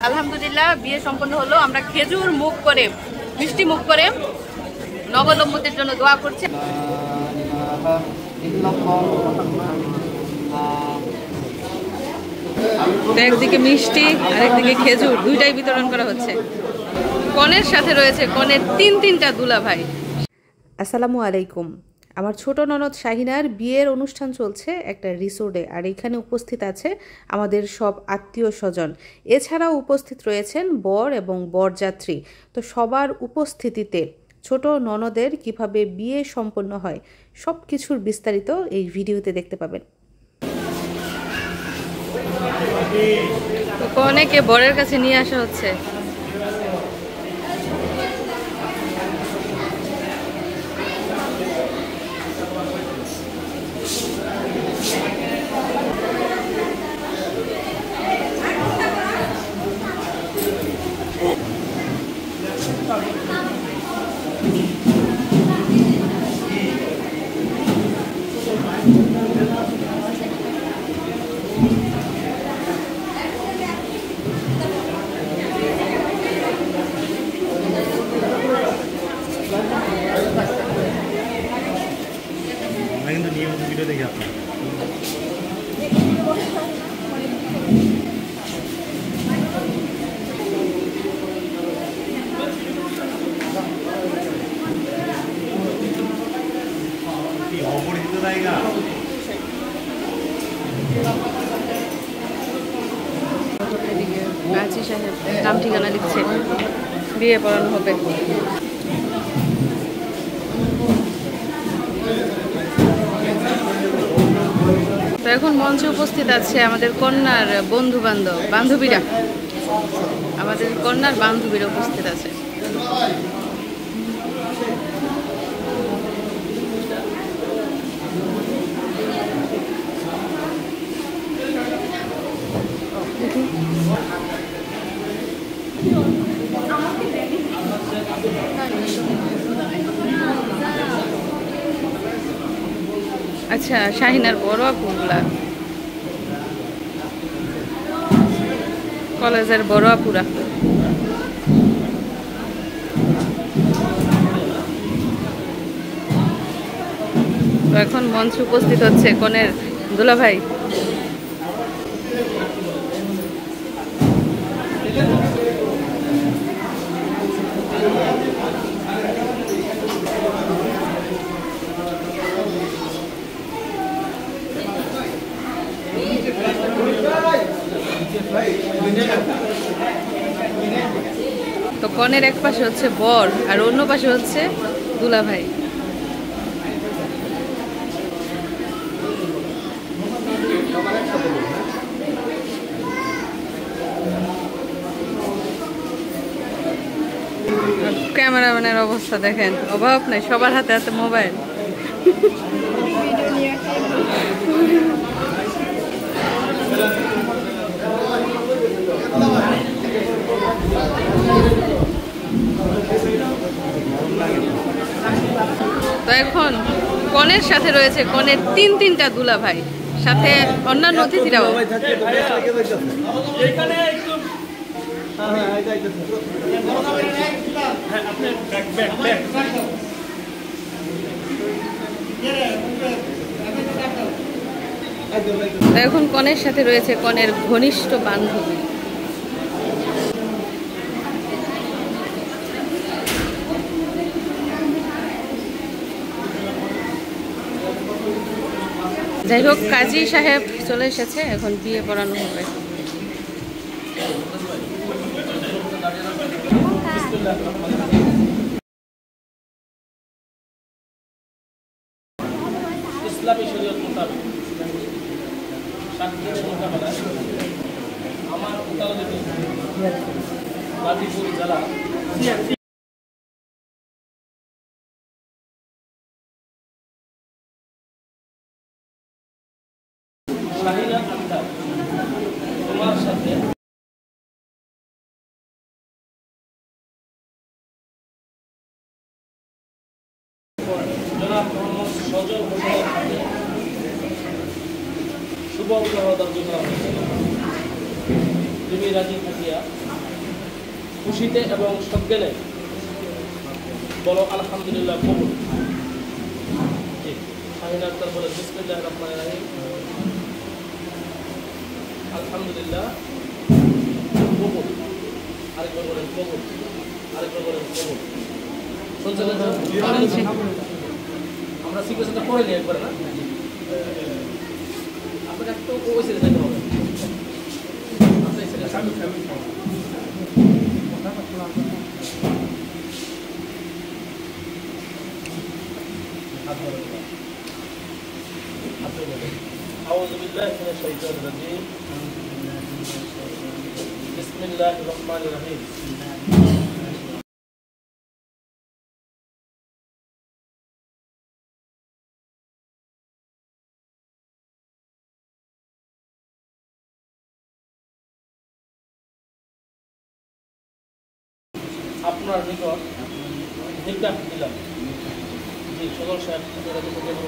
আলহামদুলিল্লাহ বিয়ে সম্পন্ন হলো। আমরা খেজুর মুখ করে, মিষ্টি মুখ করে নবদম্পতির জন্য দোয়া করছি। একদিকে মিষ্টি আর একদিকে খেজুর, দুইটাই বিতরণ করা হচ্ছে। কনের সাথে রয়েছে কনের তিনটা দুলা ভাই। আসসালামু আলাইকুম। আমার ছোট ননদ শাহিনার বিয়ের অনুষ্ঠান চলছে একটা রিসোর্টে, আর এখানে উপস্থিত আছে আমাদের সব আত্মীয় স্বজন। এছাড়াও উপস্থিত রয়েছেন বর এবং বরযাত্রী। তো সবার উপস্থিতিতে ছোট ননদের কিভাবে বিয়ে সম্পন্ন হয় সব কিছুর বিস্তারিত এই ভিডিওতে দেখতে পাবেন। কনেকে বরের কাছে নিয়ে আসা হচ্ছে। কিন্তু নিয়মিত ভিডিও দেখি আপনার অপরিচিত জায়গা। কাজী সাহেব নাম ঠিকানা লিখছে, বিয়ে পড়ানো হবে। তো এখন মঞ্চে উপস্থিত আছে আমাদের কন্যার বন্ধু বান্ধবীরা, আমাদের কন্যার বান্ধবীরা উপস্থিত আছে। আচ্ছা, শাহিনার বড় আপুগুলা, কলেজের বড় আপুরা। তো এখন মঞ্চে উপস্থিত হচ্ছে কনের দুলাভাই। তো কনের এক পাশে হচ্ছে বর আর অন্য পাশে হচ্ছে দুলাভাই। ক্যামেরাম্যানের অবস্থা দেখেন, অভাব নাই, সবার হাতে হাতে মোবাইল। তো এখন কনের সাথে রয়েছে কনের তিনটা দুলা ভাই, সাথে অন্যান্য অতিথিরাও। এখন কনের সাথে রয়েছে কনের ঘনিষ্ঠ বান্ধবী। যাই হোক, কাজী সাহেব চলে এসেছে, এখন বিয়ে পড়ানো হবে। ইসলামী শরীয়ত মোতাবেক সাতদিনের মোকাবেলায় আমার গাজীপুর জেলা শাহিনা আক্তার তোমার সাথে জনাব মোহাম্মদ সজল হোসেনের সাথে শুভ বিবাহ জন্য তুমি রাজি থাকিয়া খুশিতে এবং সজ্ঞানে বলো আলহামদুলিল্লাহ কবুল। শাহিন আক্তার বলে বিসমিল্লাহির রহমানির রহিম। আলহামদুলিল্লাহ কবুল। আরেকবার বলেন কবুল, আরেকবার বলেন কবুল। শুনছেন? আমরা সিকুয়েন্সটা পড়ে নিই একবার না, আপনার একটু ওই সাইডে যেতে হবে। আপনার এই সাইডে أعوذ بالله من الشيطان الرجيم بسم الله الرحمن الرحيم আপনার নিকট নিকাহ দিলাম। জি সদর সাহেব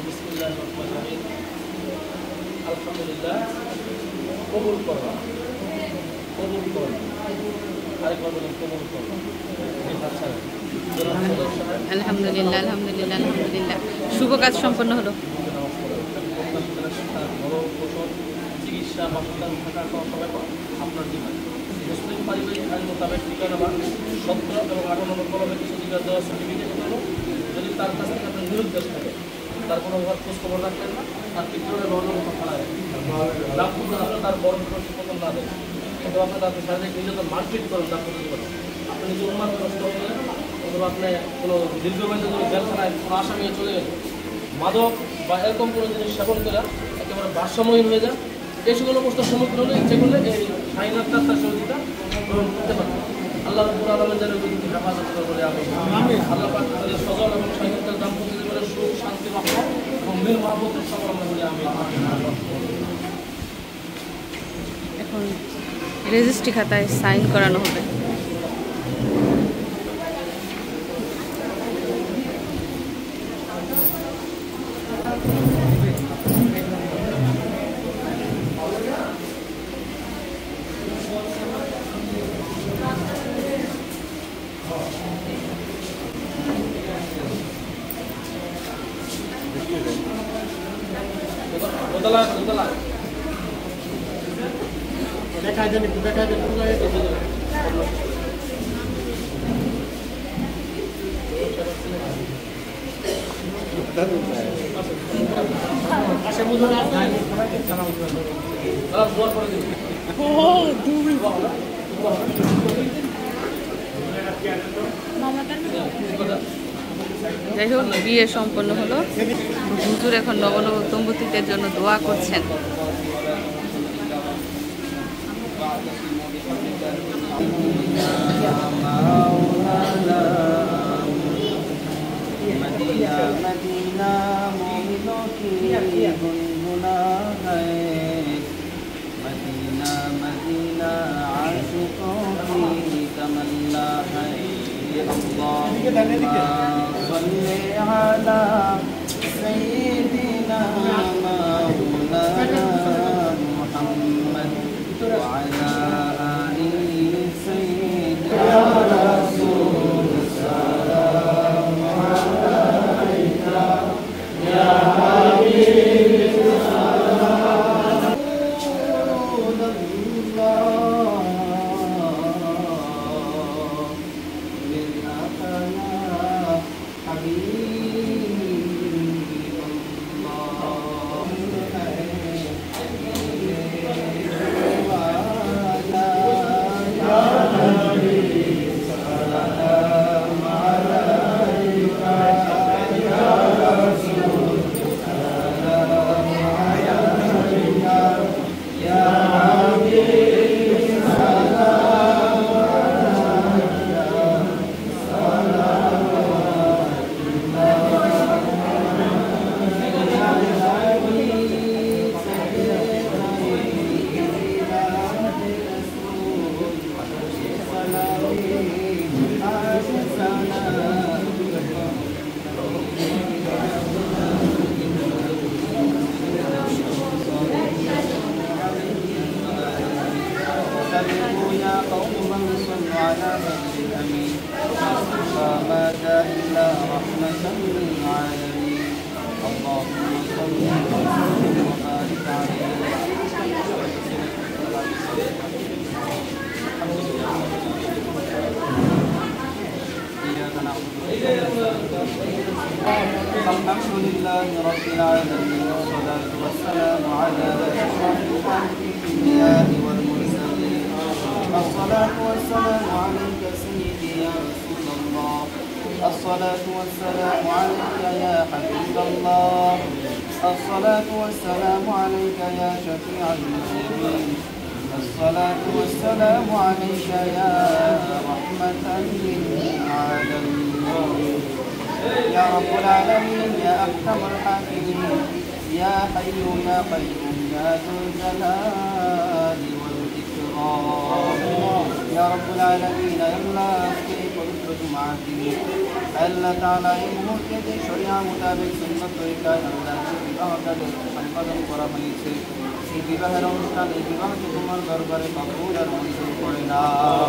বিসমিল্লাহির রহমানির রহিম। আলহামদুলিল্লাহ কবুল করো, কবুল করো। আরেকবার বলেন কবুল করো। আলহামদুলিল্লাহ আলহামদুলিল্লাহ আলহামদুলিল্লাহ। শুভ কাজ সম্পন্ন হলো। চিকিৎসা বাসস্থান থাকা সবাই আপনার জীবন মুসলিম পারিবারিক আইন মোতাবেক ঠিকানা বা 17 এবং 18 নম্বর কলমে কিছু অধিকার দেওয়ার সার্টিফিকেট হলো। যদি তার কাছ থেকে আপনার নিরুদ্দেশ থাকে, তার কোনো খোঁজ খবর রাখবেন না, তার পিছনে বর্ণ ফালায় দাম্পত্য আসলে তার বড় প্রতিপতন না দেয়, অথবা আপনার তাদের শারীরিক নির্যাতন মারপিট করেন দাম্পত্য জীবনে, আপনি নিজে উন্মান নষ্ট হলে অথবা আপনি কোনো দীর্ঘমেয়াদী যদি জেলখানায় কোনো আসামি চলে গেলে, মাদক বা এরকম কোনো জিনিস সেবন করে একেবারে ভারসাম্যহীন হয়ে যায়, এই সকল অবস্থার সম্মুখীন হলে ইচ্ছে করলে এই শাহিন আক্তার তার সহযোগিতা গ্রহণ করতে পারবে। আল্লাহ রাব্বুল আলামিন যেন ব্যক্তিকে হেফাজত করে বলে আমি আল্লাহ পাক তাদের সজল এবং শাহিন আক্তার দাম্পত্য জীবনের সুখ শান্তি রহমত এবং মিল মহব্বতের সকল আমরা বলে আমি। এখন রেজিস্ট্রি খাতায় সাইন করানো হবে। যাই হোক, বিয়ে সম্পন্ন হলো। হুজুর এখন নবনব দম্পতিদের জন্য দোয়া করছেন। मदीना मोमिनों की गुनगुना है, मदीना मदीना आशिकों की तमन्ना है। अल्लाहुम्मा सल्ली अला सय्यिदिना मौलाना मुहम्मद व अला आलि सय्यिदिना रसूल सलाम अलैका या हबीब على نبي أمين مصطفى ما جاء إلا رحمة للعالمين اللهم صل وسلم وبارك عليه إياك نعبد الحمد لله رب العالمين والصلاة والسلام على أشرف الأنبياء والمرسلين الصلاة والسلام عليك سيدي يا رسول الله الصلاة والسلام عليك يا حبيب الله الصلاة والسلام عليك يا شفيع المسلمين الصلاة والسلام عليك يا رحمة للعالمين يا رب العالمين يا أحكم الحاكمين يا حي يا قيوم يا ذو الجلال والإكرام يا رب العالمين يا الله أسكي পবিত্র জুমার দিনে আল্লাহ তাআলা এই মুহূর্তে শরিয়া মোতাবেক সুন্নাত তরিকায় আল্লাহ বিবাহটাকে সম্পাদন করা হয়েছে এই বিবাহের অনুষ্ঠান এই বিবাহকে তোমার দরবারে কবুল আর মঞ্জুর করে নাও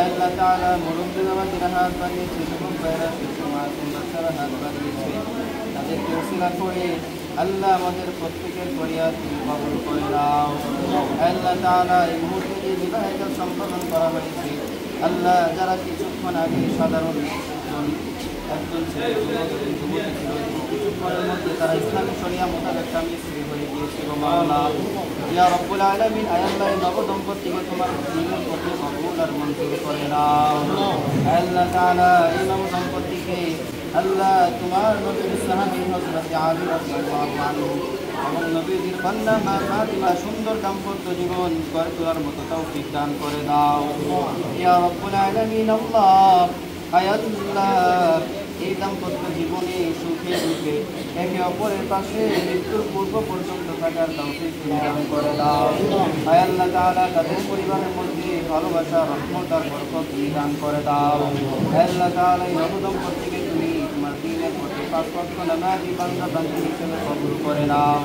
আল্লাহ তাআলা মুরব্বি বাবাদের হাত বাড়িয়েছে যুবক ভাইরা শিশু মাসুম বাচ্চারা হাত বাড়িয়েছে তাদেরকে ওসিলা করে আল্লাহ আমাদের প্রত্যেকের ফরিয়াদ তুমি কবুল করে নাও আল্লাহ তাআলা এই মুহূর্তে যে বিবাহটা সম্পাদন করা হয়েছে আল্লাহ যারা কিছুক্ষণ আগে সাধারণ একজন ছেলে যুবতী ছিল কিছুক্ষণের মধ্যে তারা ইসলামী শরিয়া মোতাবেক স্বামী স্ত্রী হয়ে গিয়েছিল মাওলা ইয়া রব্বুল আলামিন আল্লাহ নব দম্পতিকে তোমার দিনের পথে কবুল আর মঞ্জুর করে নাও আল্লাহ তাআলা এই নব দম্পতিকে আল্লাহ তোমার নবীর সাহাবী হযরত আলী রাদিয়াল্লাহু আনহু এবং নবীর কন্যা মা ফাতিমা সুন্দর দাম্পত্য জীবন গড়ে তোলার মতো তৌফিক দান করে দাও ইয়া রব্বুল আলামিন আল্লাহ আয়াল্লাহ এই দাম্পত্য জীবনে সুখে দুঃখে একে অপরের পাশে মৃত্যুর পূর্ব পর্যন্ত থাকার তৌফিক তুমি দান করে দাও আয়াল্লাহ তাআলা তাদের পরিবারের মধ্যে ভালোবাসা রহমত আর বরকত তুমি দান করে দাও আয়াল্লাহ তাআলা এই নবদম্পতিকে তুমি তোমার দ্বীনের পথে পাঁচ ওয়াক্ত নামাজি বান্দা বান্দী হিসেবে কবুল করে নাও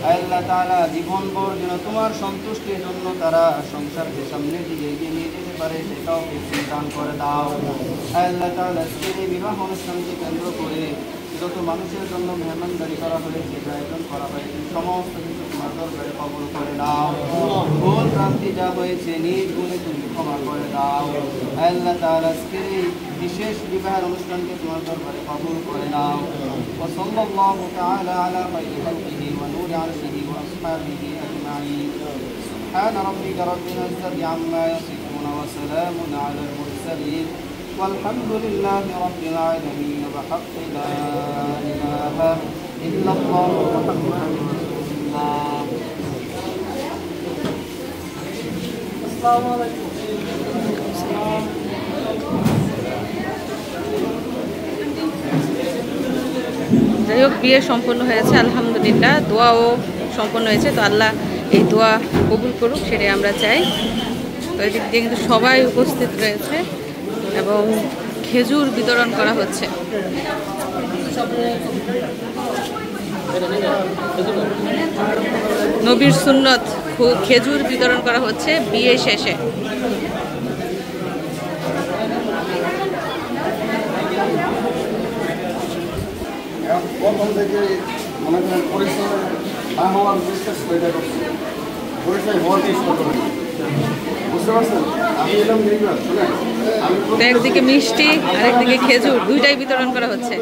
আয়াল্লাহ তাআলা জীবনভর যেন তোমার সন্তুষ্টির জন্য তারা সংসারকে সামনের দিকে এগিয়ে নিয়ে যেতে পারে সেটাও তুমি দান করে দাও আয়াল্লাহ তাআলা এই বিবাহ অনুষ্ঠানকে কেন্দ্র করে যত মানুষের জন্য মেহমানদারি করা হয়েছে আয়োজন করা হয়েছে সমস্ত কিছু তোমার দরবারে কবুল করে দাও ভুল ভ্রান্তি যা হয়েছে নিজ গুণে তুমি ক্ষমা করে দাও আল্লাহ তাআলা আজকের এই বিশেষ বিবাহের অনুষ্ঠানকে তোমার দরবারে কবুল করে নাও ওয়া সাল্লাল্লাহু তাআলা আলা খায়রি খালকিহি ওয়া নূরি আরশিহি ওয়া আসহাবিহি আজমাইন সুবহান রাব্বিকা রাব্বিল ইজ্জাতি আম্মা ইয়াসিফুন ওয়া সালামুন আলাল মুরসালিন والحمد لله رب العالمين بحق لا إله إلا الله محمد رسول الله السلام عليكم যাই হোক বিয়ে সম্পন্ন হয়েছে আলহামদুলিল্লাহ দোয়াও সম্পন্ন হয়েছে তো আল্লাহ এই দোয়া কবুল করুক সেটাই আমরা চাই তো এদিক দিয়ে কিন্তু সবাই উপস্থিত রয়েছে এবং খেজুর বিতরণ করা হচ্ছে নবীর সুন্নত খেজুর বিতরণ করা হচ্ছে বিয়ে শেষে প্রথম থেকে মনে করেন পরিচয় না হওয়ার চেষ্টা পরিচয় হওয়ার চেষ্টা করেন বুঝতে পারছেন আমি এলাম দেখবেন শুনেন তো একদিকে মিষ্টি আর একদিকে খেজুর দুইটাই বিতরণ করা হচ্ছে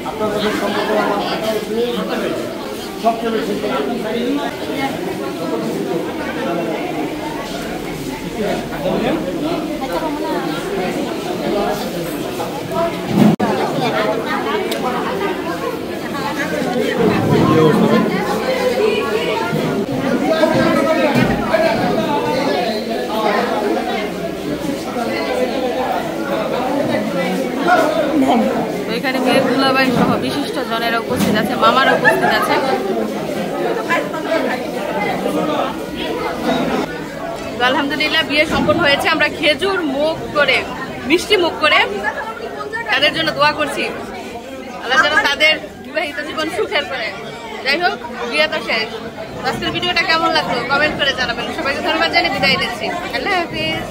আপনাদের সম্পর্কে আমার সবচেয়ে বেশি এখানে মেয়ের দুলাভাই সহ বিশিষ্ট জনেরা উপস্থিত আছে, মামারা উপস্থিত আছে। আলহামদুলিল্লাহ বিয়ে সম্পন্ন হয়েছে। আমরা খেজুর মুখ করে, মিষ্টি মুখ করে তাদের জন্য দোয়া করছি, আল্লাহ যেন তাদের বিবাহিত জীবন সুখের করে। যাই হোক বিয়ে তো শেষ। আজকের ভিডিওটা কেমন লাগলো কমেন্ট করে জানাবেন। সবাইকে ধন্যবাদ জানিয়ে বিদায় নিচ্ছি। আল্লাহ হাফিজ।